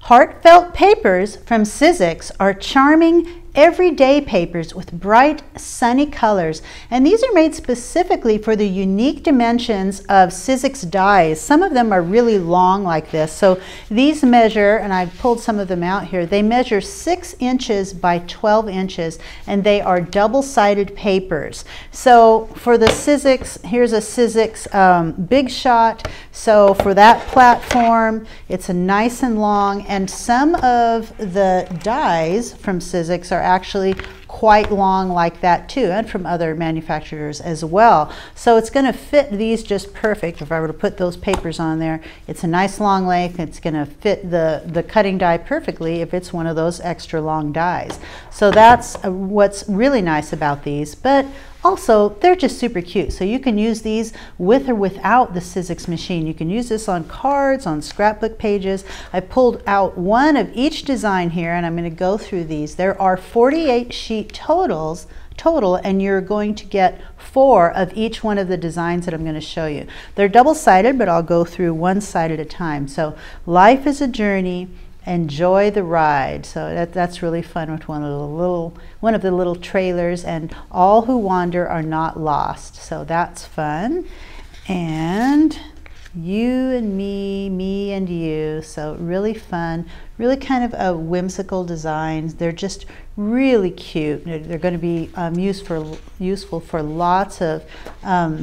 Heartfelt papers from Sizzix are charming everyday papers with bright, sunny colors, and these are made specifically for the unique dimensions of Sizzix dies. Some of them are really long like this, so these measure, and I've pulled some of them out here, they measure 6 inches by 12 inches, and they are double-sided papers. So for the Sizzix, here's a Sizzix Big Shot, so for that platform, it's a nice and long, and some of the dies from Sizzix are actually quite long like that too, and from other manufacturers as well. So it's going to fit these just perfect. If I were to put those papers on there, it's a nice long length. It's going to fit the cutting die perfectly if it's one of those extra long dies. So that's what's really nice about these. But also, they're just super cute. So you can use these with or without the Sizzix machine. You can use this on cards, on scrapbook pages. I pulled out one of each design here, and I'm going to go through these. There are 48 sheet total, and you're going to get 4 of each one of the designs that I'm going to show you. They're double-sided, but I'll go through one side at a time. So life is a journey. Enjoy the ride. So that's really fun with one of the little trailers, and all who wander are not lost. So that's fun. And you and me and you. So really fun, really kind of a whimsical designs. They're just really cute. They're going to be useful for lots of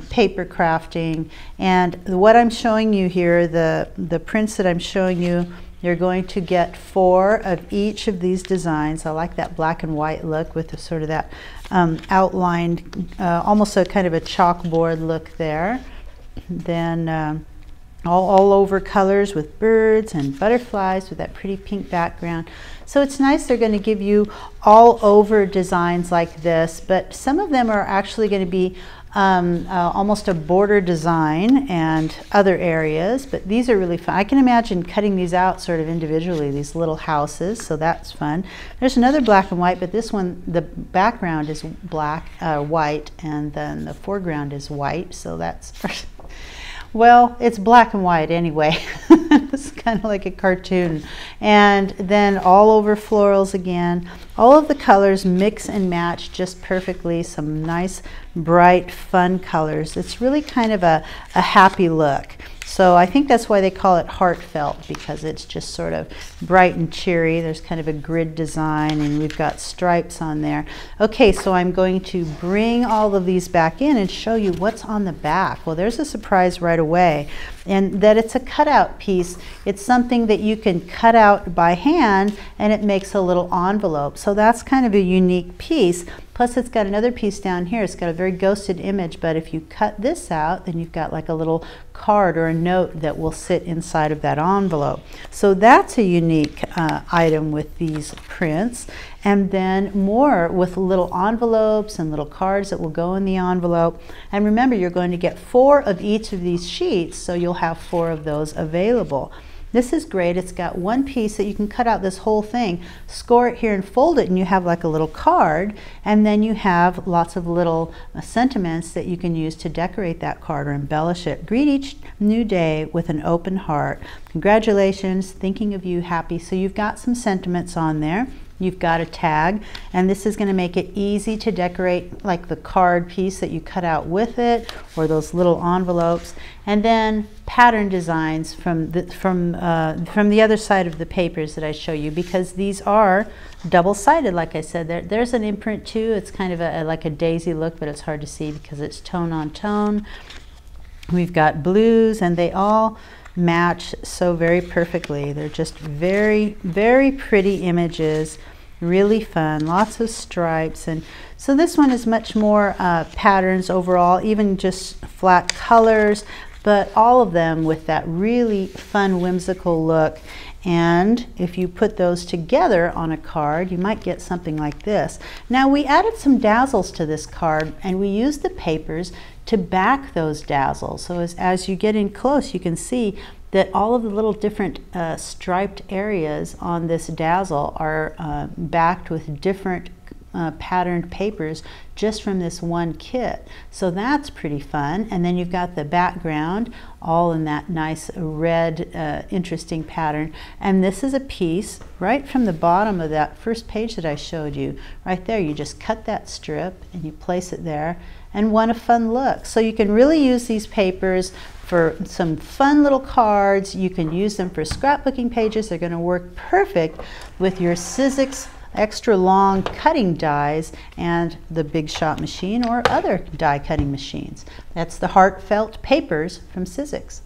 paper crafting. And what I'm showing you here, the prints that I'm showing you, you're going to get 4 of each of these designs. I like that black and white look with the sort of that outlined, almost a kind of a chalkboard look there. Then all over colors with birds and butterflies with that pretty pink background. So it's nice. They're going to give you all over designs like this, but some of them are actually going to be almost a border design and other areas, but these are really fun. I can imagine cutting these out sort of individually, these little houses, so that's fun. There's another black and white, but this one, the background is black, white, and then the foreground is white, so that's well, it's black and white anyway. It's kind of like a cartoon. And then all over florals again. All of the colors mix and match just perfectly. Some nice, bright, fun colors. It's really kind of a happy look. So I think that's why they call it heartfelt, because it's just sort of bright and cheery. There's kind of a grid design, and we've got stripes on there. Okay, so I'm going to bring all of these back in and show you what's on the back. Well, there's a surprise right away, and that it's a cutout piece. It's something that you can cut out by hand, and it makes a little envelope. So that's kind of a unique piece. Plus it's got another piece down here. It's got a very ghosted image, but if you cut this out, then you've got like a little card or a note that will sit inside of that envelope. So that's a unique item with these prints. And then more with little envelopes and little cards that will go in the envelope. And remember, you're going to get 4 of each of these sheets, so you'll have 4 of those available. This is great. It's got one piece that you can cut out this whole thing, score it here and fold it, and you have like a little card, and then you have lots of little sentiments that you can use to decorate that card or embellish it. Greet each new day with an open heart. Congratulations, thinking of you, happy. So you've got some sentiments on there. You've got a tag, and this is going to make it easy to decorate like the card piece that you cut out with it, or those little envelopes. And then pattern designs from the other side of the papers that I show you, because these are double-sided. Like I said, there's an imprint too. It's kind of like a daisy look, but it's hard to see because it's tone on tone. We've got blues, and they all match so very perfectly. They're just very, very pretty images, really fun, lots of stripes. And so this one is much more patterns overall, even just flat colors, but all of them with that really fun, whimsical look. And if you put those together on a card, you might get something like this. Now, we added some dazzles to this card, and we used the papers to back those dazzles. So as you get in close, you can see that all of the little different striped areas on this dazzle are backed with different patterned papers just from this one kit. So that's pretty fun. And then you've got the background all in that nice red interesting pattern. And this is a piece right from the bottom of that first page that I showed you. Right there, you just cut that strip and you place it there, and what a fun look. So you can really use these papers for some fun little cards. You can use them for scrapbooking pages. They're going to work perfect with your Sizzix extra long cutting dies and the Big Shot machine or other die cutting machines. That's the Heartfelt Papers from Sizzix.